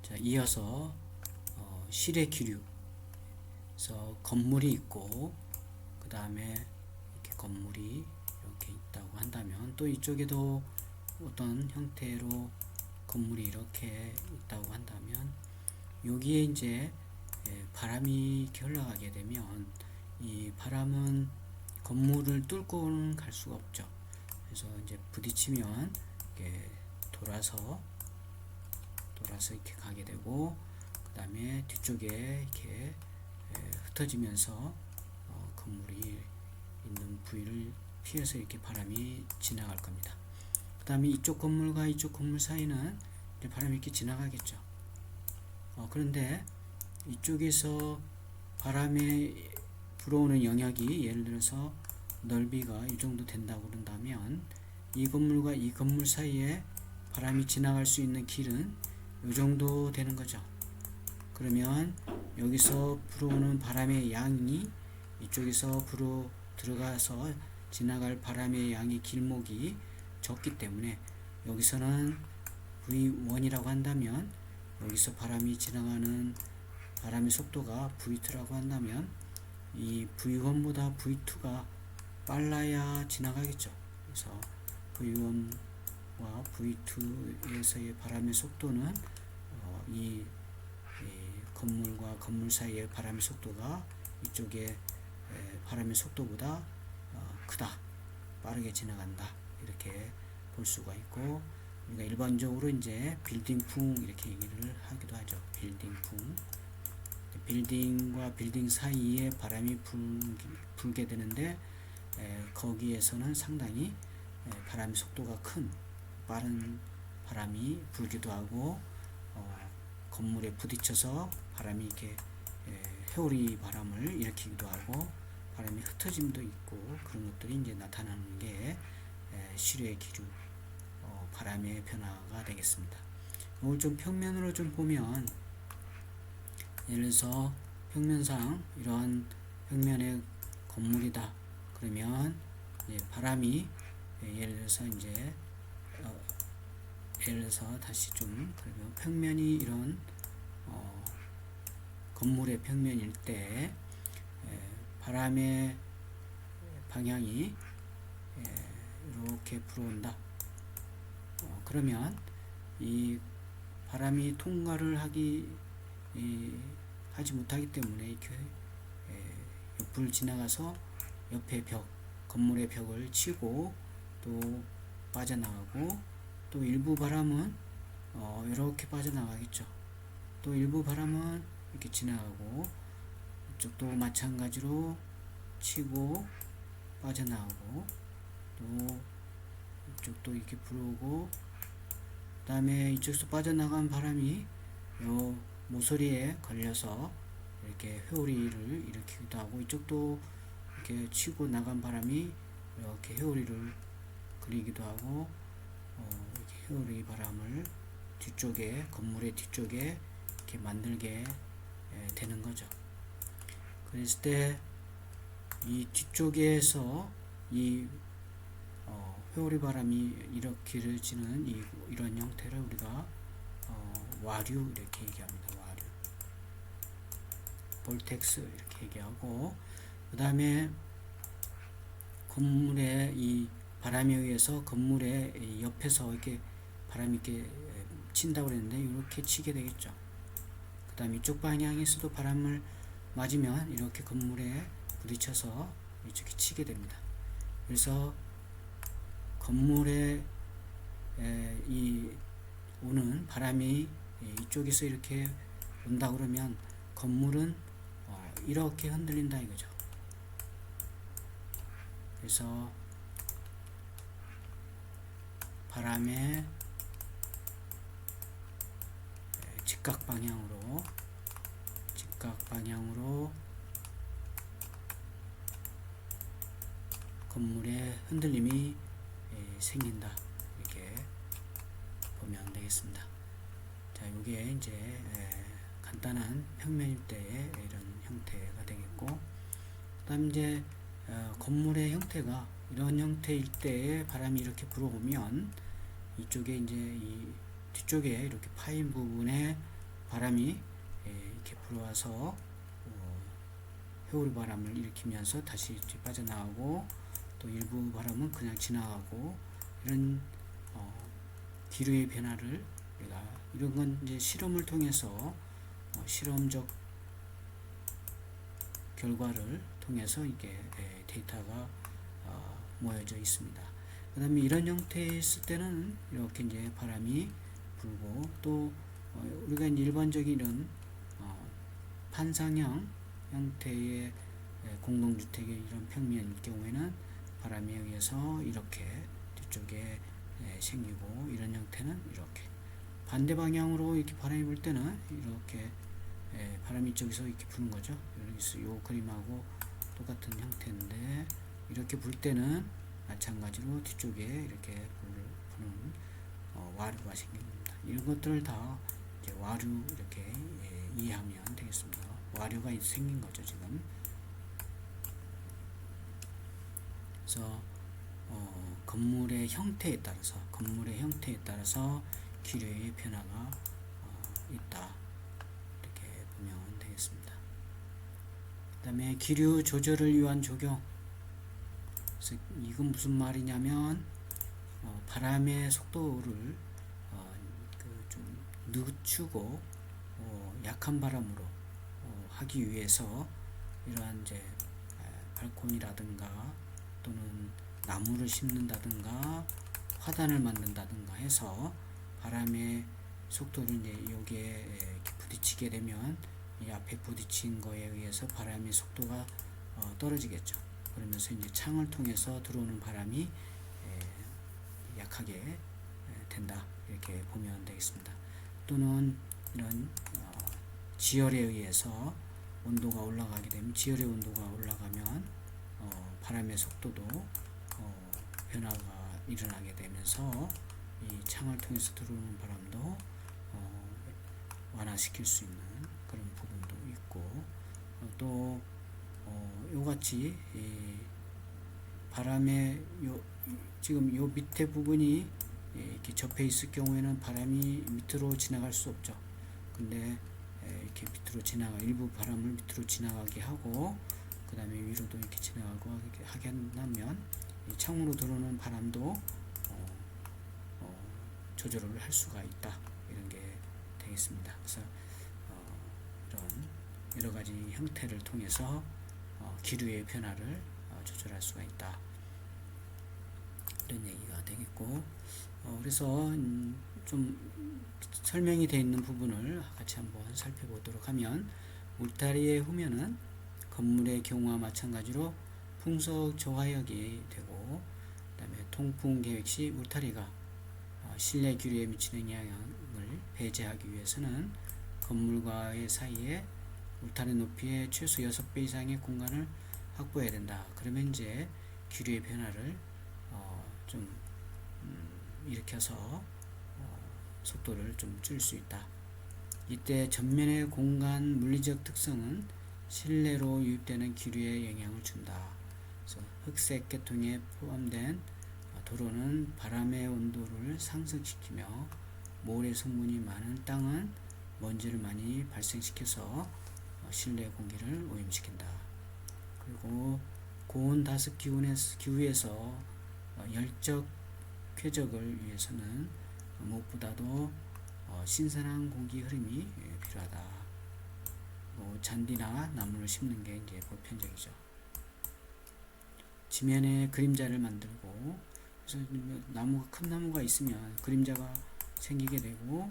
자, 이어서 실의 기류. 그래서 건물이 있고 그 다음에 이렇게 건물이 이렇게 있다고 한다면 또 이쪽에도 어떤 형태로 건물이 이렇게 있다고 한다면 여기에 이제 바람이 이렇게 흘러가게 되면 이 바람은 건물을 뚫고는 갈 수가 없죠. 그래서 이제 부딪히면 이렇게 돌아서 이렇게 가게 되고 그 다음에 뒤쪽에 이렇게 흩어지면서 건물이 있는 부위를 피해서 이렇게 바람이 지나갈 겁니다. 그 다음에 이쪽 건물과 이쪽 건물 사이는 이제 바람이 이렇게 지나가겠죠. 그런데 이쪽에서 바람에 불어오는 영역이 예를 들어서 넓이가 이 정도 된다고 그런다면 이 건물과 이 건물 사이에 바람이 지나갈 수 있는 길은 이 정도 되는 거죠. 그러면 여기서 불어오는 바람의 양이 이쪽에서 불어 들어가서 지나갈 바람의 양의 길목이 적기 때문에 여기서는 V1이라고 한다면 여기서 바람이 지나가는 바람의 속도가 V2라고 한다면 이 V1보다 V2가 빨라야 지나가겠죠. 그래서 V1과 V2에서의 바람의 속도는 이 건물과 건물 사이의 바람의 속도가 이쪽에 바람의 속도보다 크다, 빠르게 지나간다, 이렇게 볼 수가 있고, 우리가 일반적으로 이제 빌딩풍 이렇게 얘기를 하기도 하죠. 빌딩풍. 빌딩과 빌딩 사이에 바람이 불게 되는데 거기에서는 상당히 바람의 속도가 큰 빠른 바람이 불기도 하고 건물에 부딪혀서 바람이 이렇게 회오리 바람을 일으키기도 하고 바람이 흩어짐도 있고 그런 것들이 이제 나타나는 게 실외 기류 바람의 변화가 되겠습니다. 이걸 좀 평면으로 좀 보면 예를 들어서 평면상 이러한 평면의 건물이다. 그러면 바람이 예를 들어서 이제 예를 들어서 다시 좀 그러면 평면이 이런 건물의 평면일 때 바람의 방향이 이렇게 불어온다. 그러면 이 바람이 통과를 하지 못하기 때문에 이렇게 옆을 지나가서 옆에 건물의 벽을 치고 또 빠져나가고 또 일부 바람은 이렇게 빠져나가겠죠. 또 일부 바람은 이렇게 지나가고 이쪽도 마찬가지로 치고 빠져나가고 또 이쪽도 이렇게 불어오고 그 다음에 이쪽에서 빠져나간 바람이 요 모서리에 걸려서 이렇게 회오리를 일으키기도 하고 이쪽도 이렇게 치고 나간 바람이 이렇게 회오리를 그리기도 하고 이렇게 회오리 바람을 뒤쪽에 건물의 뒤쪽에 이렇게 만들게 되는 거죠. 그랬을 때 이 뒤쪽에서 이 회오리 바람이 일으키지는 이런 형태를 우리가 와류 이렇게 얘기합니다. 와류, 볼텍스 이렇게 얘기하고 그 다음에 건물의 이 바람에 의해서 건물의 옆에서 이렇게 바람이 이렇게 친다고 그랬는데 이렇게 치게 되겠죠. 그 다음 이쪽 방향에서도 바람을 맞으면 이렇게 건물에 부딪혀서 이쪽에 치게 됩니다. 그래서 건물에 이 오는 바람이 이쪽에서 이렇게 온다 그러면 건물은 이렇게 흔들린다 이거죠. 그래서 바람의 직각 방향으로 건물의 흔들림이 생긴다 이렇게 보면 되겠습니다. 자, 이게 이제 간단한 평면일 때의 이런 형태가 되겠고, 그다음 이제 건물의 형태가 이런 형태일 때에 바람이 이렇게 불어오면 이쪽에 이제 이 뒤쪽에 이렇게 파인 부분에 바람이 이렇게 불어와서 회오리 바람을 일으키면서 다시 빠져나가고, 또 일부 바람은 그냥 지나가고, 이런 기류의 변화를 우리가, 이런 건 이제 실험을 통해서 실험적 결과를 통해서 이게 데이터가 모여져 있습니다. 그 다음에 이런 형태에 있을 때는 이렇게 이제 바람이 불고, 또 우리가 일반적인 이런 판상형 형태의 공동주택의 이런 평면일 경우에는 바람에 의해서 이렇게 뒤쪽에 생기고, 이런 형태는 이렇게 반대 방향으로 이렇게 바람이 불 때는 이렇게 바람이 이쪽에서 이렇게 부는 거죠. 여기서 요 그림하고 똑같은 형태인데, 이렇게 불 때는 마찬가지로 뒤쪽에 이렇게 부는 와류가 생깁니다. 이런 것들을 다 이제 와류 이렇게 이해하면 되겠습니다. 와류가 생긴 거죠, 지금. 그래서 건물의 형태에 따라서 기류의 변화가 있다, 이렇게 보면 되겠습니다. 그 다음에 기류 조절을 위한 적용. 그래서 이건 무슨 말이냐면 바람의 속도를 좀 늦추고 약한 바람으로 하기 위해서 이러한 이제 발코니라든가 또는 나무를 심는다든가 화단을 만든다든가 해서 바람의 속도를 이제 여기에 이렇게 부딪히게 되면 이 앞에 부딪힌 거에 의해서 바람의 속도가 떨어지겠죠. 그러면서 이제 창을 통해서 들어오는 바람이 약하게 된다, 이렇게 보면 되겠습니다. 또는 이런 지열에 의해서 온도가 올라가게 되면, 지열의 온도가 올라가면 바람의 속도도 변화가 일어나게 되면서 이 창을 통해서 들어오는 바람도 완화시킬 수 있는 그런 부분도 있고, 또 요같이 바람의 지금 요 밑에 부분이 이렇게 접해 있을 경우에는 바람이 밑으로 지나갈 수 없죠. 근데 이렇게 밑으로 일부 바람을 밑으로 지나가게 하고, 그 다음에 위로도 이렇게 지나가고 하게 한다면 이 창으로 들어오는 바람도 조절을 할 수가 있다, 이런 게 되겠습니다. 그래서 이런 여러 가지 형태를 통해서 기류의 변화를 조절할 수가 있다, 이런 얘기가 되겠고, 그래서 좀 설명이 되어 있는 부분을 같이 한번 살펴보도록 하면, 울타리의 후면은 건물의 경우와 마찬가지로 풍속 저하역이 되고, 그 다음에 통풍 계획 시 울타리가 실내 기류에 미치는 영향을 배제하기 위해서는 건물과의 사이에 울타리 높이의 최소 6배 이상의 공간을 확보해야 된다. 그러면 이제 기류의 변화를 좀 일으켜서 속도를 좀 줄일 수 있다. 이때 전면의 공간 물리적 특성은 실내로 유입되는 기류에 영향을 준다. 그래서 흑색 계통에 포함된 도로는 바람의 온도를 상승시키며, 모래 성분이 많은 땅은 먼지를 많이 발생시켜서 실내 공기를 오염시킨다. 그리고 고온 다습 기후에서 열적 쾌적을 위해서는 무엇보다도 신선한 공기 흐름이 필요하다. 잔디나 나무를 심는 게 이제 보편적이죠. 지면에 그림자를 만들고, 그래서 큰 나무가 있으면 그림자가 생기게 되고,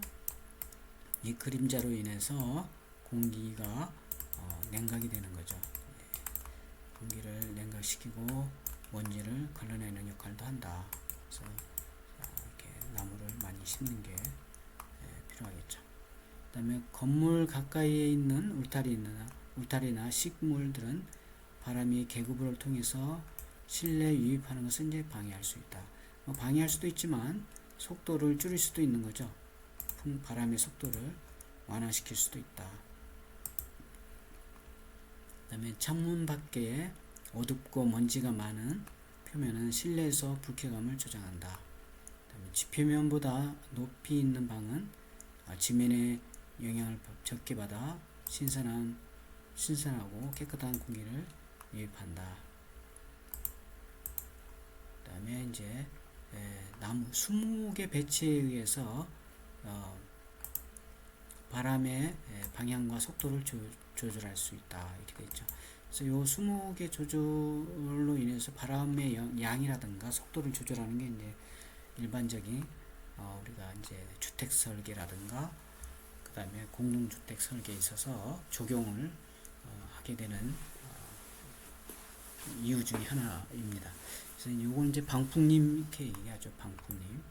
이 그림자로 인해서 공기가 냉각이 되는 거죠. 공기를 냉각시키고 먼지를 걸러내는 역할도 한다. 그래서 이렇게 나무를 많이 심는 게 필요하겠죠. 그 다음에 건물 가까이에 있는 울타리나 식물들은 바람이 계급을 통해서 실내에 유입하는 것을 이제 방해할 수 있다. 방해할 수도 있지만 속도를 줄일 수도 있는 거죠. 바람의 속도를 완화시킬 수도 있다. 그 다음에 창문 밖에 어둡고 먼지가 많은 표면은 실내에서 불쾌감을 조장한다. 그 다음에 지표면보다 높이 있는 방은 지면에 영향을 적게 받아 신선하고 깨끗한 공기를 유입한다. 그 다음에 이제 나무 20개 배치에 의해서 바람의 방향과 속도를 조절할 수 있다. 이렇게 되어 있죠. 그래서 요 20개 조절로 인해서 바람의 양이라든가 속도를 조절하는 게 이제 일반적인 우리가 이제 주택 설계라든가 그 다음에 공동주택 설계에 있어서 적용을 하게 되는 이유 중에 하나입니다. 그래서 요건 이제 방풍림 이렇게 얘기하죠. 방풍림.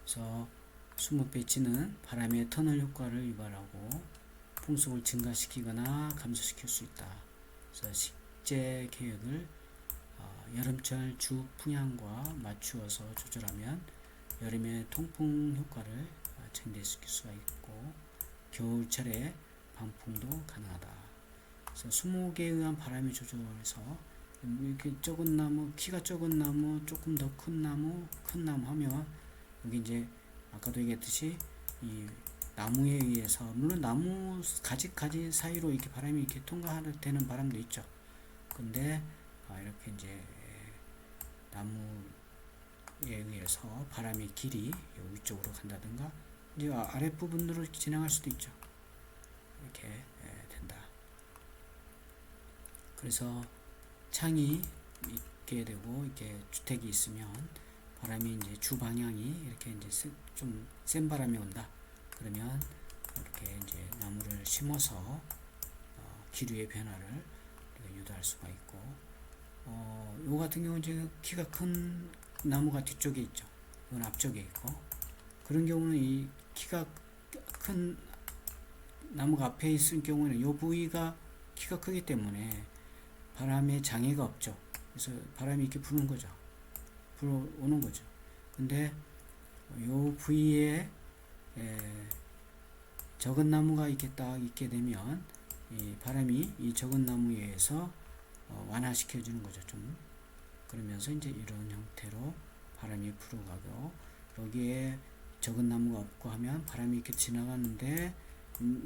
그래서 수목 배치는 바람의 터널 효과를 유발하고 풍속을 증가시키거나 감소시킬 수 있다. 그래서 식재 계획을 여름철 주 풍향과 맞추어서 조절하면 여름의 통풍 효과를 증대시킬 수가 있고 겨울철에 방풍도 가능하다. 그래서 수목에 의한 바람의 조절에서 이렇게 적은 나무, 키가 적은 나무, 조금 더 큰 나무 하면 여기 이제 아까도 얘기했듯이 이 나무에 의해서 물론 나무 가지 사이로 이렇게 바람이 이렇게 통과되는 바람도 있죠. 근데 이렇게 이제 나무에 의해서 바람의 길이 위쪽으로 간다든가 이제 아랫부분으로 진행할 수도 있죠. 이렇게 된다. 그래서 창이 있게 되고 이렇게 주택이 있으면 바람이 이제 주 방향이 이렇게 이제 좀 센 바람이 온다. 그러면 이렇게 이제 나무를 심어서 기류의 변화를 유도할 수가 있고, 요 같은 경우는 이제 키가 큰 나무가 뒤쪽에 있죠. 이건 앞쪽에 있고, 그런 경우는 이 키가 큰 나무가 앞에 있을 경우는 이 부위가 키가 크기 때문에 바람에 장애가 없죠. 그래서 바람이 이렇게 부는 거죠. 불어오는 거죠. 근데 요 부위에 적은 나무가 이렇게 딱 있게 되면 이 바람이 이 적은 나무에 의해서 완화시켜 주는 거죠. 좀 그러면서 이제 이런 형태로 바람이 불어가고 여기에 적은 나무가 없고 하면 바람이 이렇게 지나가는데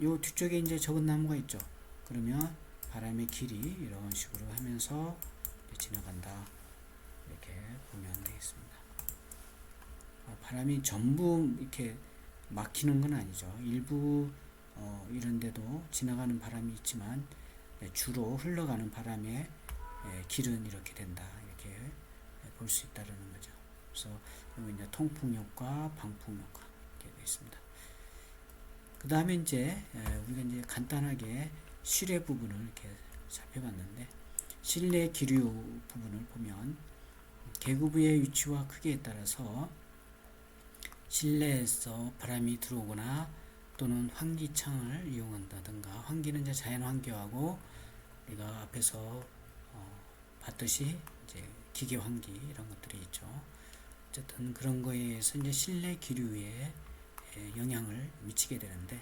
요 뒤쪽에 이제 적은 나무가 있죠. 그러면 바람의 길이 이런 식으로 하면서 지나간다. 이렇게 보면 되겠습니다. 바람이 전부 이렇게 막히는 건 아니죠. 일부 이런 데도 지나가는 바람이 있지만 주로 흘러가는 바람의 길은 이렇게 된다. 이렇게 볼 수 있다는 거죠. 그래서 여기 이제 통풍 효과, 방풍 효과 이렇게 되어 있습니다. 그 다음에 이제 우리가 이제 간단하게 실외 부분을 이렇게 살펴봤는데 실내 기류 부분을 보면 계구부의 위치와 크기에 따라서 실내에서 바람이 들어오거나 또는 환기창을 이용한다든가, 환기는 이제 자연 환기하고 우리가 앞에서 봤듯이 이제 기계 환기 이런 것들이 있죠. 어쨌든 그런 거에 의해서 이제 실내 기류에 영향을 미치게 되는데,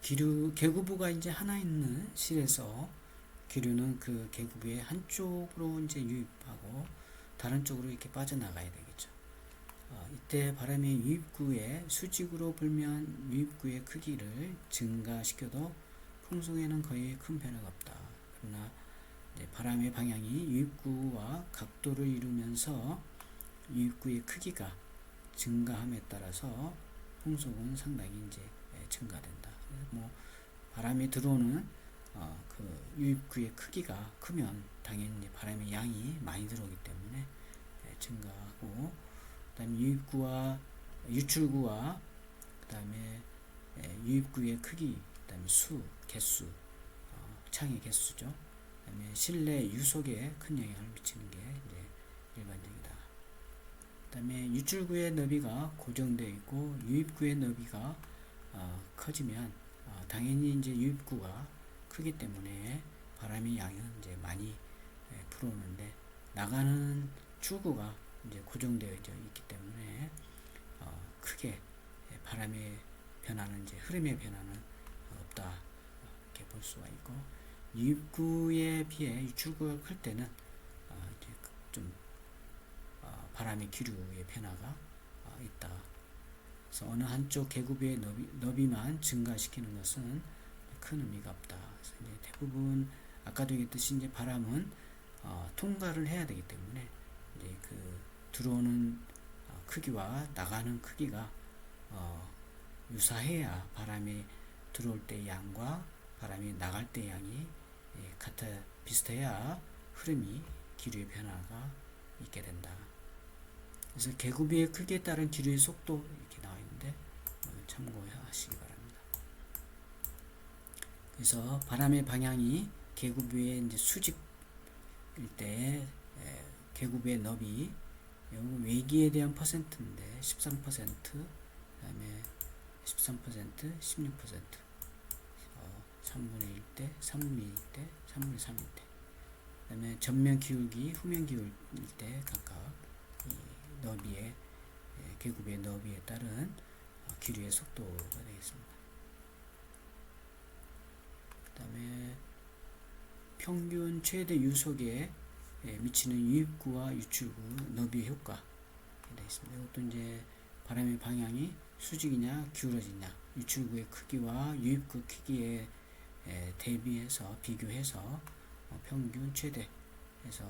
계구부가 이제 하나 있는 실에서 기류는 그 계구부의 한쪽으로 이제 유입하고 다른 쪽으로 이렇게 빠져나가야 되겠죠. 이때 바람의 유입구에 수직으로 불면 유입구의 크기를 증가시켜도 풍속에는 거의 큰 변화가 없다. 그러나 이제 바람의 방향이 유입구와 각도를 이루면서 유입구의 크기가 증가함에 따라서 풍속은 상당히 이제 증가된다. 뭐 바람이 들어오는 그 유입구의 크기가 크면 당연히 바람의 양이 많이 들어오기 때문에 증가하고, 그다음에 유입구와 유출구와 그다음에 유입구의 크기, 그다음에 개수, 창의 개수죠. 그다음에 실내 유속에 큰 영향을 미치는 게 이제 일반적이다. 그다음에 유출구의 너비가 고정되어 있고 유입구의 너비가 커지면 당연히 이제 유입구가 크기 때문에 바람의 양은 이제 많이 불어오는데 나가는 출구가 이제 고정되어 있기 때문에 크게 바람의 변화는 이제 흐름의 변화는 없다. 이렇게 볼 수가 있고, 유입구에 비해 유출구가 클 때는 이제 좀 바람의 기류의 변화가 있다. 그래서 어느 한쪽 계급의 너비만 증가시키는 것은 큰 의미가 없다. 그래서 이제 대부분 아까도 얘기했듯이 이제 바람은 통과를 해야 되기 때문에 이제 그 들어오는 크기와 나가는 크기가 유사해야 바람이 들어올 때 양과 바람이 나갈 때 양이 비슷해야 흐름이 기류의 변화가 있게 된다. 그래서 계급의 크기에 따른 기류의 속도 이렇게 나와 있는데 참고하시기 바랍니다. 그래서 바람의 방향이 계급의 이제 수직일 때 계급의 너비 외기에 대한 퍼센트인데 13%, 그다음에 13%, 16%, 3분의 1 때, 3분의 2 때, 3분의 3일 때, 그 다음에 전면 기울기, 후면 기울일 때 각각 이 너비의 계급의 너비에 따른 기류의 속도가 되겠습니다. 그 다음에 평균 최대 유속에 미치는 유입구와 유출구 너비 효과 되어 있습니다. 이것도 이제 바람의 방향이 수직이냐 기울어지냐 유출구의 크기와 유입구 크기에 대비해서 비교해서 평균 최대에서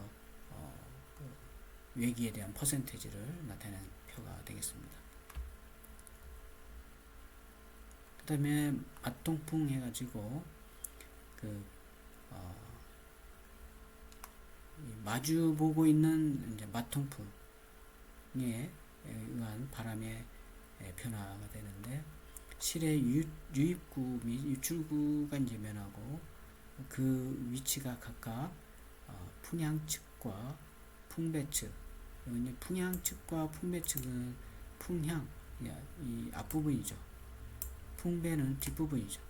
외기에 대한 퍼센테이지를 나타내는 표가 되겠습니다. 그 다음에 맞통풍 해가지고 마주 보고 있는 이제 맞통풍에 의한 바람의 변화가 되는데 실의 유입구 및 유출구가 이제 면하고 그 위치가 각각 풍향측과 풍배측. 이제 풍향측과 풍배측은 풍향 이 앞부분이죠. 풍배는 뒷부분이죠.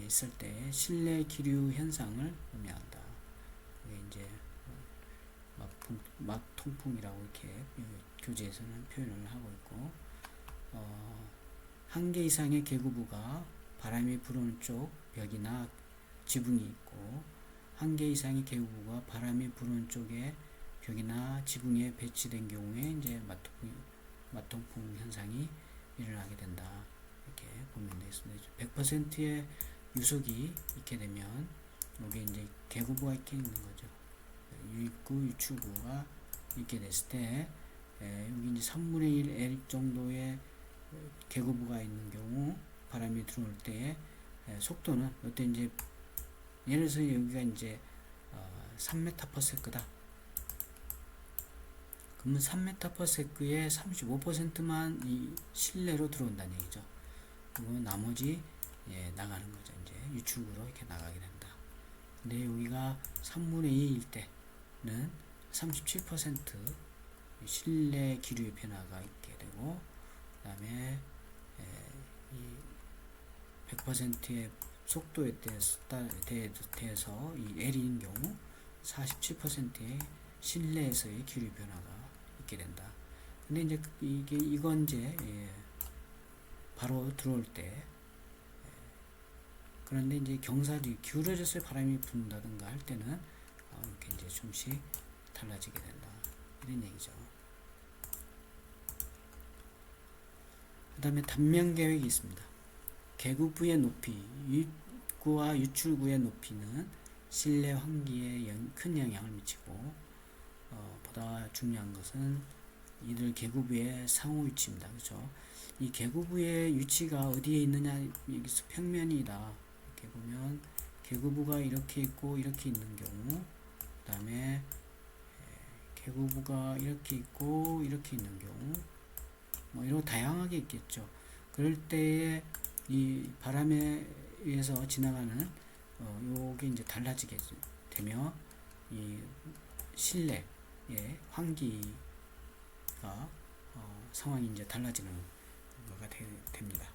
있을 때 실내 기류 현상을 의미한다. 이게 이제 막통풍이라고 이렇게 교재에서는 표현을 하고 있고, 한 개 이상의 계구부가 바람이 불어오는 쪽 벽이나 지붕이 있고, 한 개 이상의 계구부가 바람이 불어오는 쪽에 벽이나 지붕에 배치된 경우에 이제 맞통풍 현상이 일어나게 된다. 이렇게 보면 되겠습니다. 100%의 유속이 있게 되면 여기 이제 계구부가 있게 있는 거죠. 유입구, 유출구가 있게 됐을 때 여기 이제 3분의 1 L 정도의 계구부가 있는 경우 바람이 들어올 때 속도는 이때 이제 예를 들어서 여기가 이제 3m/s다. 그러면 3m/s의 35%만 이 실내로 들어온다는 얘기죠. 그리고 나머지 나가는 거죠. 이제 유출구로 이렇게 나가게 된다. 근데 여기가 3분의 2일 때는 37% 실내 기류의 변화가 있게 되고, 그 다음에 이 100%의 속도에 대해서 이 L인 경우 47%의 실내에서의 기류 변화가 있게 된다. 근데 이제 이건 이제 바로 들어올 때 그런데 이제 경사지 기울어져서 바람이 분다든가 할 때는 이렇게 이제 좀씩 달라지게 된다. 이런 얘기죠. 그 다음에 단면 계획이 있습니다. 계구부의 높이, 유입구와 유출구의 높이는 실내 환기에 큰 영향을 미치고, 보다 중요한 것은 이들 계구부의 상호 위치입니다. 그렇죠? 이 계구부의 위치가 어디에 있느냐, 여기서 평면이다. 이렇게 보면 계구부가 이렇게 있고 이렇게 있는 경우, 그 다음에 계구부가 이렇게 있고 이렇게 있는 경우, 뭐 이런 다양하게 있겠죠. 그럴 때에 이 바람에 의해서 지나가는 요게 이제 달라지게 되며 이 실내의 환기가 상황이 이제 달라지는 거가 됩니다.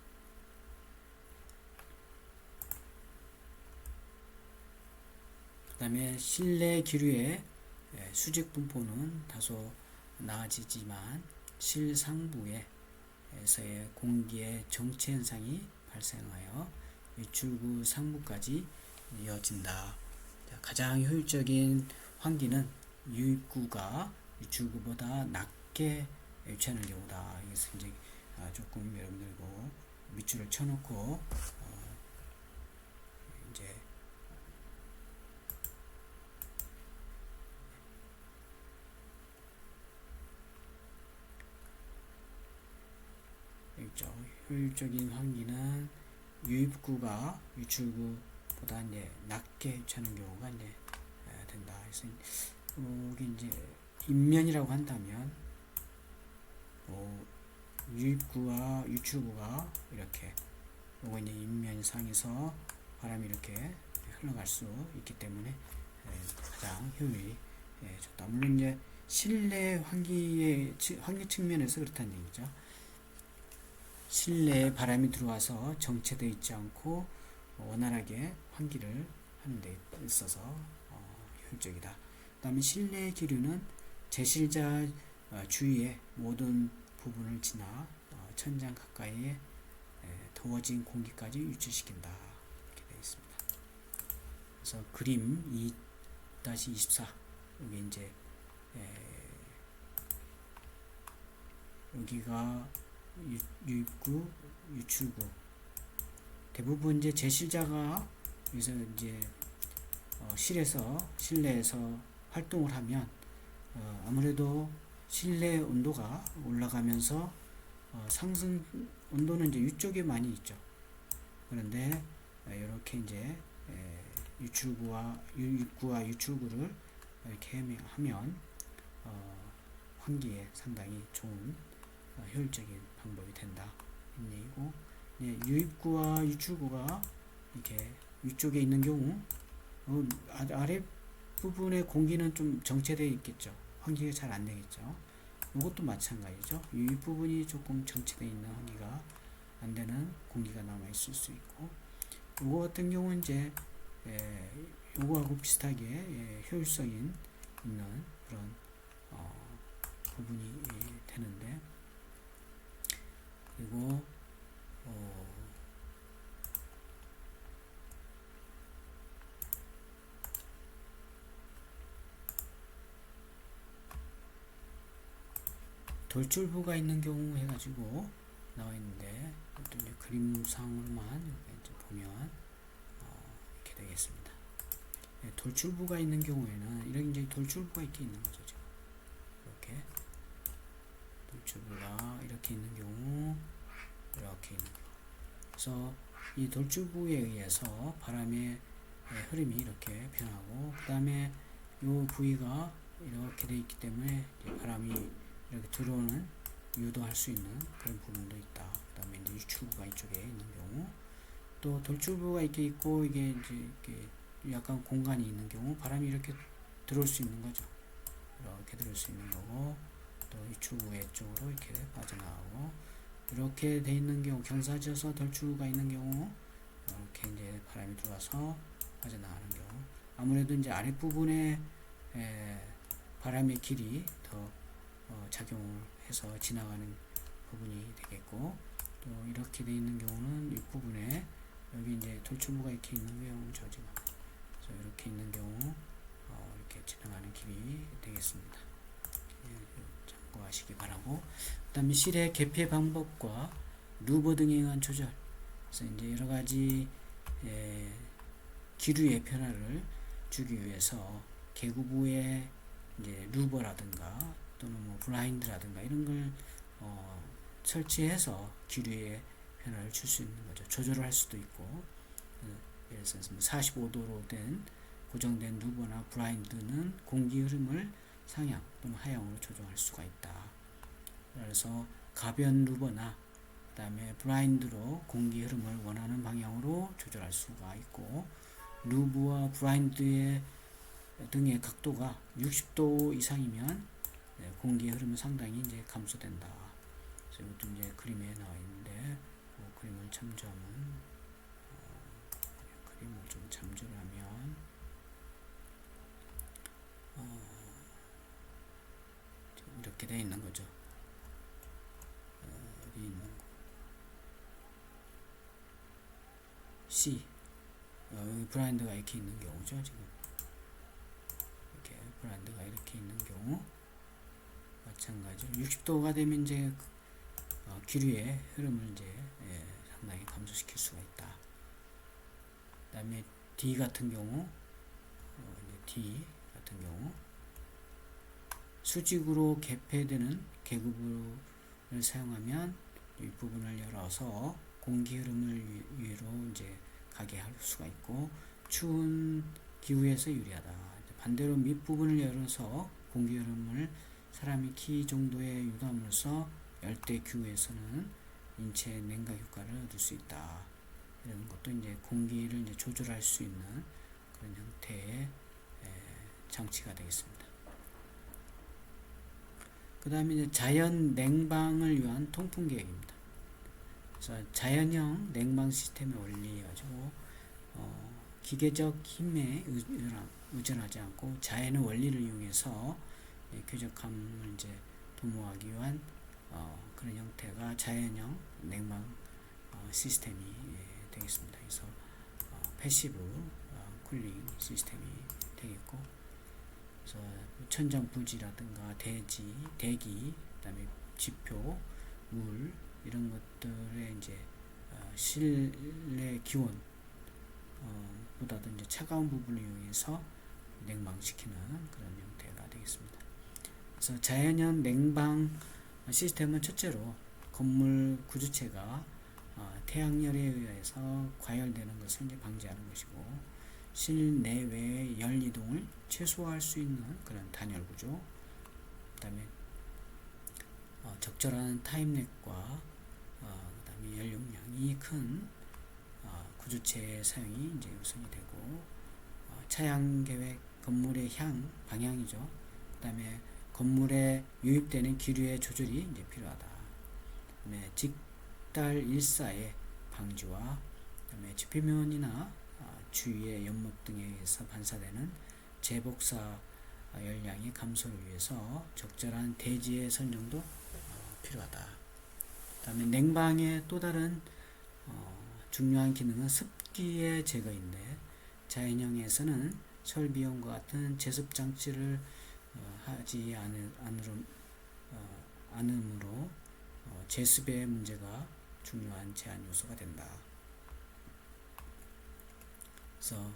그 다음에 실내 기류의 수직 분포는 다소 나아지지만 실상부에서의 공기의 정체 현상이 발생하여 유출구 상부까지 이어진다. 자, 가장 효율적인 환기는 유입구가 유출구보다 낮게 유치하는 경우다. 그래서 이제 조금 여러분들고 밑줄을 쳐놓고 이제 있죠. 효율적인 환기는 유입구가 유출구보다 이제 낮게 유치하는 경우가 이제 된다. 그래서 여기 이제 인면이라고 한다면 유입구와 유출구가 이렇게 요거 이제 인면상에서 바람이 이렇게 흘러갈 수 있기 때문에 가장 효율이 좋다. 물론 이제 실내 환기 측면에서 그렇다는 얘기죠. 실내에 바람이 들어와서 정체되어 있지 않고 원활하게 환기를 하는 데 있어서 효율적이다. 그 다음에 실내 기류는 제실자 주위의 모든 부분을 지나 천장 가까이에 더워진 공기까지 유출시킨다. 이렇게 되어 있습니다. 그래서 그림 2-24 여기 이제 여기가 유입구, 유출구. 대부분 이제 제실자가 여기서 이제 실내에서 활동을 하면 아무래도 실내 온도가 올라가면서 상승 온도는 이제 위쪽에 많이 있죠. 그런데 이렇게 이제 유출구와 유입구와 유출구를 이렇게 하면 환기에 상당히 좋은 효율적인 방법이 된다. 이런 얘기고, 유입구와 유출구가 이렇게 위쪽에 있는 경우 아래 부분의 공기는 좀 정체되어 있겠죠. 환기가 잘 안 되겠죠. 이것도 마찬가지죠. 유입 부분이 조금 정체되어 있는 환기가 안 되는 공기가 남아 있을 수 있고, 이거 같은 경우는 이제 요거하고 비슷하게 효율성 있는 그런 부분이 되는데, 그리고 돌출부가 있는 경우 해가지고 나와 있는데, 또 이제 그림상으로만 이제 보면 이렇게 되겠습니다. 돌출부가 있는 경우에는 이런 이제 돌출부가 이렇게 있는 거죠. 지금 이렇게 돌출부가 이렇게 있는 경우, 이렇게 있는 경우. 그래서 이 돌출부에 의해서 바람의 흐름이 이렇게 변하고, 그 다음에 이 부위가 이렇게 되어 있기 때문에 바람이 이렇게 들어오는 유도할 수 있는 그런 부분도 있다. 그 다음에 이제 유출부가 이쪽에 있는 경우, 또 돌출부가 이렇게 있고, 이게 이제 이렇게 약간 공간이 있는 경우 바람이 이렇게 들어올 수 있는 거죠. 이렇게 들어올 수 있는 거고, 또 유출부의 쪽으로 이렇게 빠져나가고, 이렇게 돼 있는 경우, 경사져서 돌출부가 있는 경우, 이렇게 이제 바람이 들어와서 빠져나가는 경우, 아무래도 이제 아랫부분에 바람의 길이 더 작용을 해서 지나가는 부분이 되겠고, 또 이렇게 돼 있는 경우는 윗부분에 여기 이제 돌출부가 이렇게 있는 경우죠. 지금 그래서 이렇게 있는 경우 이렇게 지나가는 길이 되겠습니다. 참고하시기 바라고, 그 다음에 실의 개폐 방법과 루버 등에 의한 조절. 그래서 이제 여러 가지 기류의 변화를 주기 위해서 개구부에 이제 루버라든가 또는 뭐 블라인드라든가 이런 걸 설치해서 기류의 변화를 줄 수 있는 거죠. 조절을 할 수도 있고, 예를 들어서 45도로 된 고정된 루버나 블라인드는 공기 흐름을 상향 또는 하향으로 조정할 수가 있다. 그래서 가변 루버나 그 다음에 블라인드로 공기 흐름을 원하는 방향으로 조절할 수가 있고, 루버와 블라인드의 등의 각도가 60도 이상이면 공기의 흐름은 상당히 이제 감소된다. 그래서 이것도 이제 그림에 나와 있는데, 그 그림을 참조하면 그림을 좀 참조를 하면 이렇게 되어 있는 거죠. 여기 있는 거. C 브라인드가 이렇게 있는 경우죠. 지금 이렇게 브라인드가 이렇게 있는 경우 마찬가지로 60도가 되면 이제 기류의 흐름을 이제 상당히 감소시킬 수가 있다. 그 다음에 D 같은 경우 D 같은 경우 수직으로 개폐되는 계급을 사용하면 윗부분을 열어서 공기 흐름을 위로 이제 가게 할 수가 있고 추운 기후에서 유리하다. 반대로 밑부분을 열어서 공기 흐름을 사람이 키 정도에 유도함으로써 열대 기후에서는 인체 냉각 효과를 얻을 수 있다. 이런 것도 이제 공기를 이제 조절할 수 있는 그런 형태의 장치가 되겠습니다. 그 다음에 이제 자연 냉방을 위한 통풍 계획입니다. 그래서 자연형 냉방 시스템의 원리 가지고 기계적 힘에 의존하지 않고 자연의 원리를 이용해서 쾌적함을 이제 도모하기 위한 그런 형태가 자연형 냉방 시스템이 되겠습니다. 그래서 패시브 쿨링 시스템이 되겠고, 그래서 천장 부지라든가 대기, 그다음에 지표, 물 이런 것들의 이제 실내 기온 보다도 이제 차가운 부분을 이용해서 냉방시키는 그런 형태가 되겠습니다. 그래서 자연형 냉방 시스템은 첫째로 건물 구조체가 태양열에 의해서 과열되는 것을 이제 방지하는 것이고, 실내외의 열 이동을 최소화할 수 있는 그런 단열 구조, 그 다음에 적절한 타임랩과 그 다음에 열 용량이 큰 구조체의 사용이 이제 우선이 되고, 차양 계획 건물의 방향이죠. 그 다음에 건물에 유입되는 기류의 조절이 이제 필요하다. 그 다음에 직달 일사의 방지와 그 다음에 지표면이나 주위의 연못 등에 의해서 반사되는 재복사 열량의 감소를 위해서 적절한 대지의 선정도 필요하다. 그 다음에 냉방의 또 다른 중요한 기능은 습기의 제거인데, 자연형에서는 설비용과 같은 제습 장치를 하지 않으므로 제습의 문제가 중요한 제한 요소가 된다. 그래서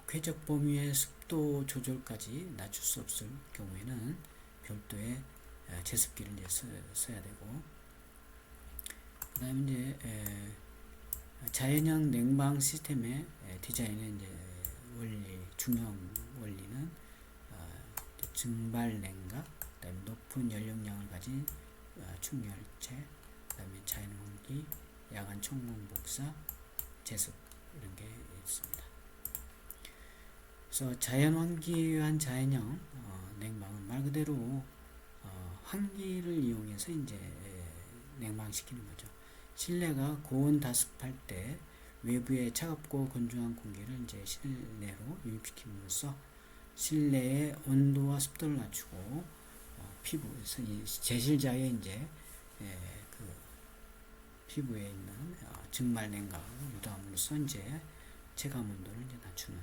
쾌적 범위의 습도 조절까지 낮출 수 없을 경우에는 별도의 제습기를 이제 써야 되고, 그 다음에 이제 자연형 냉방 시스템의 디자인의 이제 중요한 원리는 증발 냉각, 그다음에 높은 연령량을 가진 충혈체, 그다음에 자연환기, 야간 천공 복사, 제습 이런 게 있습니다. 그래서 자연환기에 의한 자연형 냉방은 말 그대로 환기를 이용해서 이제 냉방시키는 거죠. 실내가 고온 다습할 때 외부의 차갑고 건조한 공기를 이제 실내로 유입시킴으로써 실내의 온도와 습도를 낮추고 피부에서 제실자의 이제 그 피부에 있는 증말 냉각을 유도함으로써 이제 체감 온도를 이제 낮추는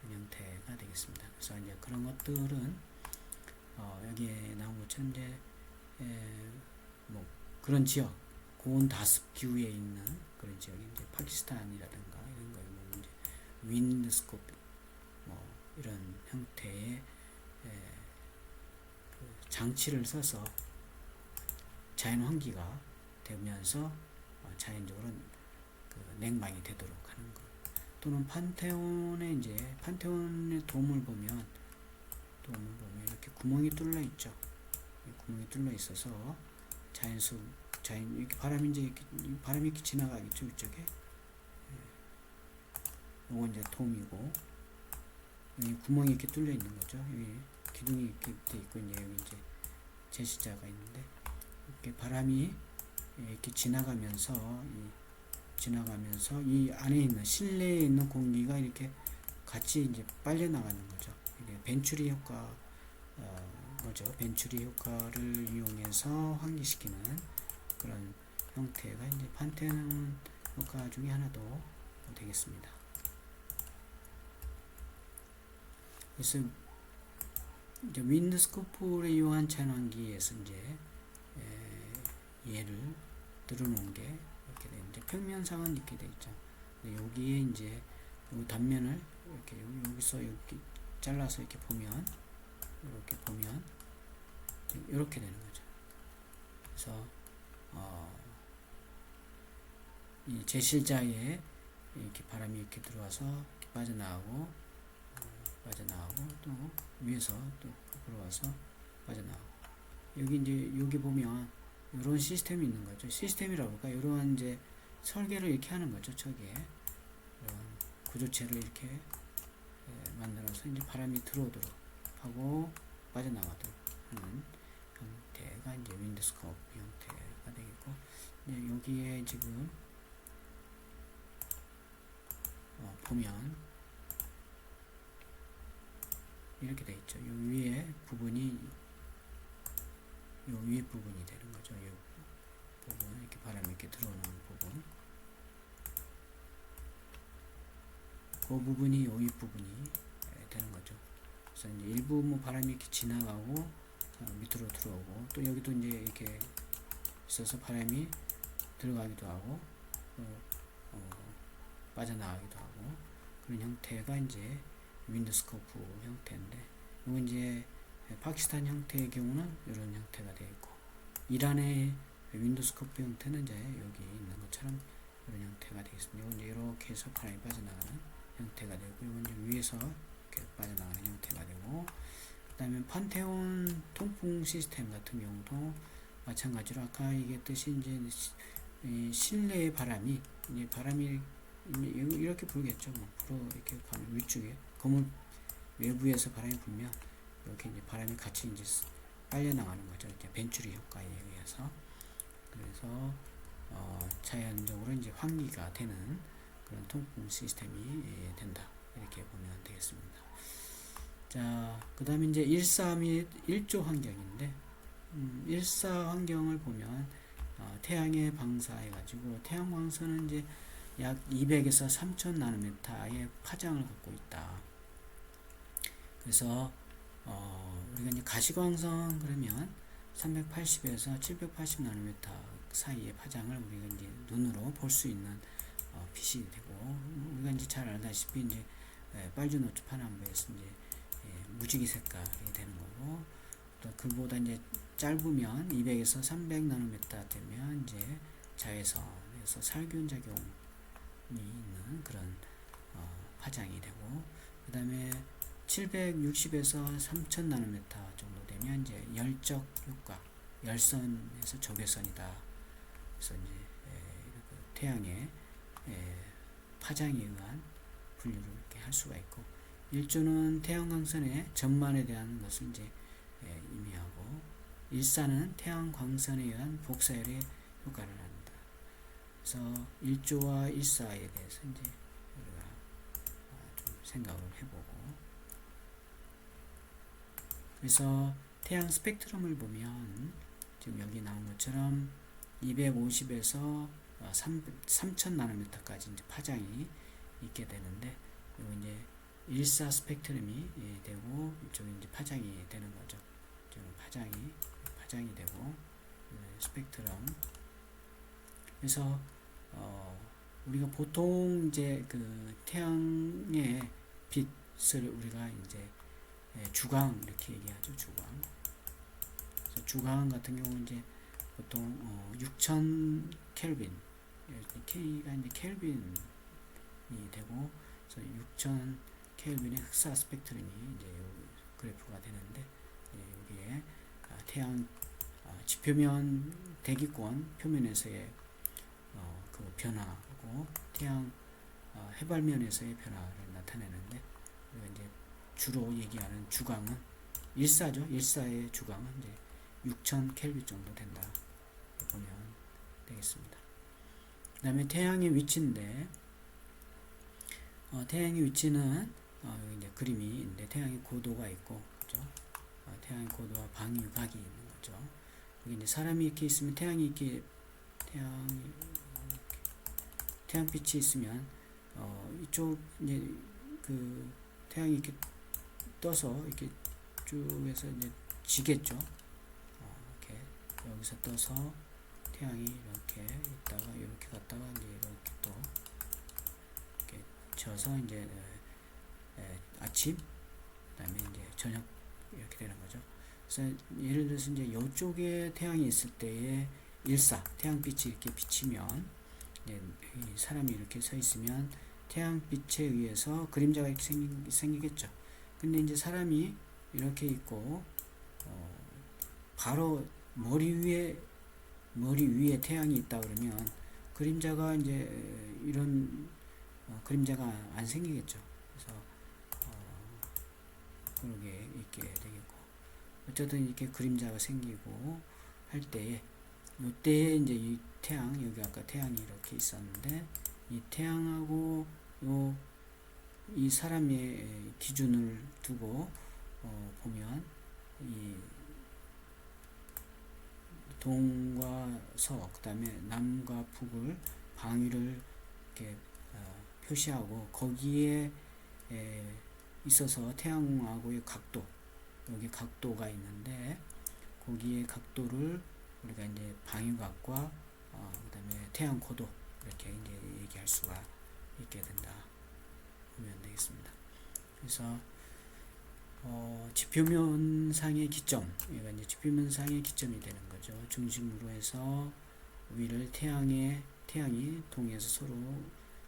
그런 형태가 되겠습니다. 그래서 이제 그런 것들은 여기에 나온 것처럼 이제 뭐 그런 지역 고온 다습 기후에 있는 그런 지역이 이제 파키스탄이라든가 이런 거에 뭐 이제 윈드스코피 뭐 이런 형태의 그 장치를 써서 자연 환기가 되면서 자연적으로 그 냉방이 되도록 하는 것. 또는 판테온의 도움을 보면 이렇게 구멍이 뚫려 있죠. 구멍이 뚫려 있어서 이렇게 바람이 이렇게 지나가겠죠, 이쪽에. 요건 이제 돔이고, 여기 구멍이 이렇게 뚫려 있는 거죠. 여기 기둥이 이렇게 돼 있고, 이제 여기 이제 제시자가 있는데, 이렇게 바람이 이렇게 지나가면서 이 안에 있는 실내에 있는 공기가 이렇게 같이 이제 빨려 나가는 거죠. 이게 벤츄리 효과, 벤츄리 효과를 이용해서 환기시키는 그런 형태가 이제 판테온 효과 중에 하나도 되겠습니다. 그래서 이제 윈드스코프를 이용한 자연환기에서 이제 얘를 들어놓은 게 이렇게 되는데, 평면상은 이렇게 되어 있죠. 여기에 이제 이 단면을 이렇게 여기서 이렇게 잘라서 이렇게 보면, 이렇게 되는 거죠. 그래서 이 제실자에 이렇게 바람이 이렇게 들어와서 이렇게 빠져나가고 또 위에서 또 들어와서 빠져나가고, 여기 이제 여기 보면 이런 시스템이 있는 거죠. 시스템이라고 할까? 이러한 이제 설계를 이렇게 하는 거죠. 저기에 이런 구조체를 이렇게 만들어서 이제 바람이 들어오도록 하고 빠져나가도록 하는 형태가 이제 윈드스코프 형태가 되겠고, 이제 여기에 지금 보면 이렇게 되어 있죠. 요 위에 부분이 되는 거죠. 이 부분, 이렇게 바람이 이렇게 들어오는 부분, 그 부분이 요 윗부분이 되는 거죠. 그래서 이제 일부 뭐 바람이 이렇게 지나가고 밑으로 들어오고, 또 여기도 이제 이렇게 있어서 바람이 들어가기도 하고 빠져나가기도 하고, 그런 형태가 이제 윈드스코프 형태인데, 이건 이제 파키스탄 형태의 경우는 이런 형태가 되어 있고, 이란의 윈드스코프 형태는 이제 여기 있는 것처럼 이런 형태가 되겠습니다. 이건 이제 이렇게 해서 바람이 빠져나가는 형태가 되고, 이건 이제 위에서 이렇게 빠져나가는 형태가 되고, 그 다음에 판테온 통풍 시스템 같은 경우도 마찬가지로 아까 얘기했듯이 이제 실내의 바람이 이렇게 불겠죠. 뭐 불어 이렇게 가면 위쪽에 건물 외부에서 바람이 불면 이렇게 이제 바람이 같이 이제 빨려 나가는 거죠. 이제 벤츄리 효과에 의해서. 그래서 자연적으로 이제 환기가 되는 그런 통풍 시스템이 된다. 이렇게 보면 되겠습니다. 자, 그 다음에 이제 1사 및 1조 환경인데, 1사 환경을 보면 태양에 방사해가지고, 태양 광선은 이제 약 200에서 3000 나노미터의 파장을 갖고 있다. 그래서 우리가 이제 가시광선 그러면 380에서 780 나노미터 사이의 파장을 우리가 이제 눈으로 볼 수 있는 빛이 되고, 우리가 이제 잘 알다시피 이제 빨주노초 파남보에서 이제 무지개 색깔이 되는 거고, 또 그보다 이제 짧으면 200에서 300 나노미터 되면 이제 자외선에서 살균 작용이 있는 그런 파장이 되고, 그 다음에 760에서 3000 나노미터 정도 되면 이제 열적 효과, 열선에서 적외선이다. 그래서 이제 태양의 파장에 의한 분류를 이렇게 할 수가 있고, 1조는 태양광선의 전만에 대한 것을 이제 의미하고, 1사는 태양광선에 의한 복사열의 효과를 합니다. 그래서 1조와 1사에 대해서 이제 우리가 좀 생각을 해보고, 그래서 태양 스펙트럼을 보면 지금 여기 나온 것처럼 250에서 3000 나노미터까지 이제 파장이 있게 되는데, 이거 이제 1사 스펙트럼이 되고, 이쪽에 이제 파장이 되는 거죠. 파장이 되고, 스펙트럼. 그래서 우리가 보통 이제 그 태양의 빛을 우리가 이제 주광 이렇게 얘기하죠. 주광. 그래서 주광 같은 경우 이제 보통 6000 켈빈, K가 이제 켈빈이 되고, 그래서 6000 켈빈의 흑사 스펙트럼이 이제 그래프가 되는데, 여기에 태양 지표면 대기권 표면에서의 그 변화하고 태양 해발면에서의 변화를 나타내는데, 우리가 이제 주로 얘기하는 주광은 1사죠. 1사의 주광은 이제 6000 켈빈 정도 된다. 보면 되겠습니다. 그 다음에 태양의 위치인데, 태양의 위치는 여기 이제 그림이 있는데, 태양의 고도가 있고, 그죠? 태양의 고도와 방위각이 있는 거죠. 여기 이제 사람이 이렇게 있으면 태양빛이 있으면 이쪽 이제 그 태양이 이렇게 떠서 이렇게 쭉 해서 이제 지겠죠. 이렇게 여기서 떠서 태양이 이렇게 있다가 이렇게 갔다가 이제 이렇게 또 이렇게 져서 이제 아침, 그다음에 이제 저녁 이렇게 되는 거죠. 그래서 예를 들어서 이제 이쪽에 태양이 있을 때의 태양빛이 이렇게 비치면 이제 이 사람이 이렇게 서 있으면 태양빛에 의해서 그림자가 이렇게 생기겠죠. 근데 이제 사람이 이렇게 있고 바로 머리 위에 태양이 있다 그러면 그림자가 이제 이런 그림자가 안 생기겠죠. 그래서 그러게 있게 되겠고, 어쨌든 이렇게 그림자가 생기고 할 때에 이때에 이제 이 태양, 여기 아까 태양이 이렇게 있었는데 이 태양하고 이 사람의 기준을 두고 보면 이 동과 서, 그 다음에 남과 북을 방위를 이렇게 표시하고 거기에 있어서 태양하고의 각도, 여기 각도가 있는데 거기에 각도를 우리가 이제 방위각과 그 다음에 태양고도 이렇게 이제 얘기할 수가 있게 된다 보면 되겠습니다. 그래서 지표면상의 기점, 얘가 이제 지표면상의 기점이 되는 거죠. 중심으로 해서 위를 태양이 동에서 서로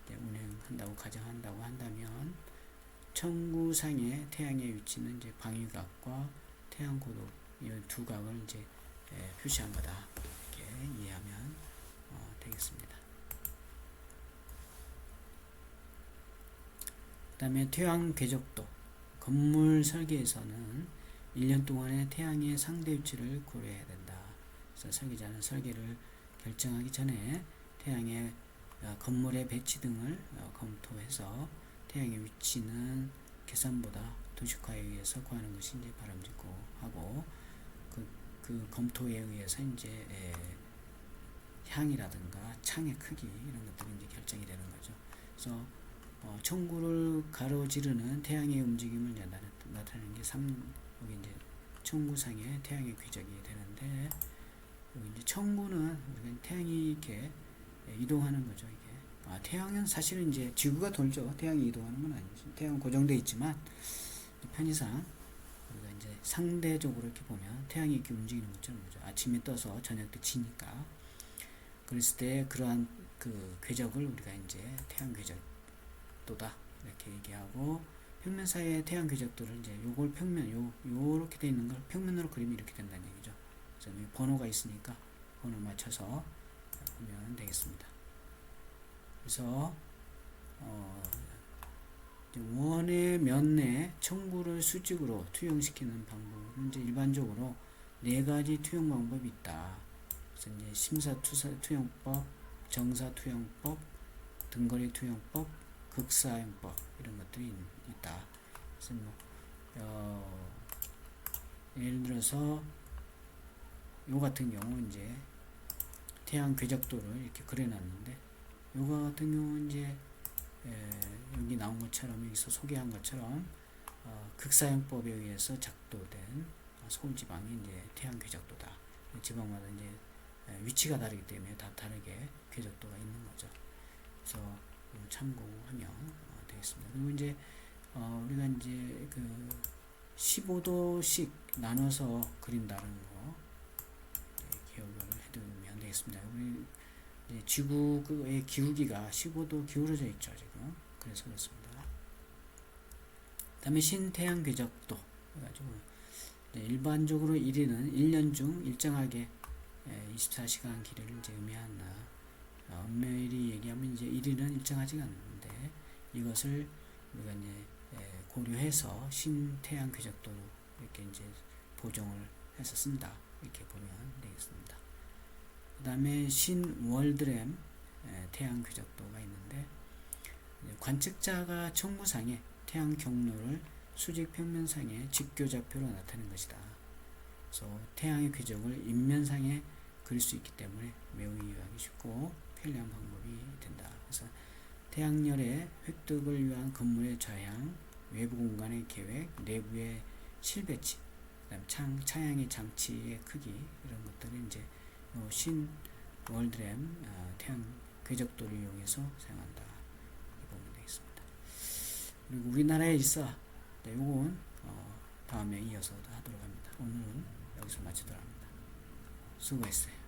운행한다고 가정한다고 한다면 천구상의 태양의 위치는 이제 방위각과 태양고도 이 두 각을 이제 표시한 거다, 이렇게 이해하면 되겠습니다. 그 다음에 태양 궤적도, 건물 설계에서는 1년 동안의 태양의 상대 위치를 고려해야 된다. 그래서 설계자는 설계를 결정하기 전에 태양의 건물의 배치 등을 검토해서 태양의 위치는 계산보다 도식화에 의해서 구하는 것이 이제 바람직고 하고, 그 검토에 의해서 이제 향이라든가 창의 크기 이런 것들이 이제 결정이 되는 거죠. 그래서 천구를 가로지르는 태양의 움직임을 나타내는 게 여기 이제 천구상의 태양의 궤적이 되는데, 여기 이제 천구는 우리가 태양이 이렇게 이동하는 거죠. 이게 태양은 사실은 이제 지구가 돌죠. 태양이 이동하는 건 아니죠. 태양은 고정되어 있지만 편의상 우리가 이제 상대적으로 이렇게 보면 태양이 이렇게 움직이는 것처럼 보죠. 아침에 떠서 저녁 때 지니까. 그랬을 때 그러한 그 궤적을 우리가 이제 태양 궤적도다 이렇게 얘기하고, 평면 사이의 태양 궤적도를 이제 요걸 요렇게 돼 있는 걸 평면으로 그리면 이렇게 된다는 얘기죠. 그래서 번호가 있으니까 번호 맞춰서 보면 되겠습니다. 그래서 원의 면내 천구를 수직으로 투영시키는 방법은 이제 일반적으로 4가지 투영 방법이 있다. 그래서 이제 심사 투영법, 정사 투영법, 등거리 투영법, 극사형법 이런 것들이 있다. 그래서 예를 들어서 요 같은 경우 이제 태양 궤적도를 이렇게 그려놨는데, 요거 같은 경우 이제 여기 나온 것처럼 여기서 소개한 것처럼 극사형법에 의해서 작도된 서울지방이 이제 태양 궤적도다. 지방마다 이제 위치가 다르기 때문에 다 다르게 궤적도가 있는 거죠. 그래서 참고하면 되겠습니다. 그리고 이제 우리가 이제 그 15도씩 나눠서 그린다는 거 기억을 해두면 되겠습니다. 우리 지구의 기울기가 15도 기울어져 있죠, 지금. 그래서 그렇습니다. 그 다음에 신태양 궤적도 해가지고 일반적으로 1일은 1년 중 일정하게 24시간 길이를 이제 의미한다. 엄밀히 얘기하면 이제 1일은 일정하지가 않는데, 이것을 우리가 이제 고려해서 신태양 궤적도로 이렇게 이제 보정을 해서 쓴다, 이렇게 보면 되겠습니다. 그 다음에 신월드램 태양 궤적도가 있는데, 관측자가 천구상의 태양 경로를 수직 평면상의 직교좌표로 나타낸 것이다. 그래서 태양의 궤적을 인면상에 그릴 수 있기 때문에 매우 이해하기 쉽고 편리한 방법이 된다. 그래서 태양열의 획득을 위한 건물의 좌향, 외부 공간의 계획, 내부의 실배치, 그다음 차량의 장치의 크기 이런 것들을 이제 신 월드램 태양 궤적도를 이용해서 사용한다. 이렇게 보면 되겠습니다. 그리고 우리나라에 있어 요건 다음에 이어서 하도록 합니다. 오늘은 여기서 마치도록 합니다. 수고했어요.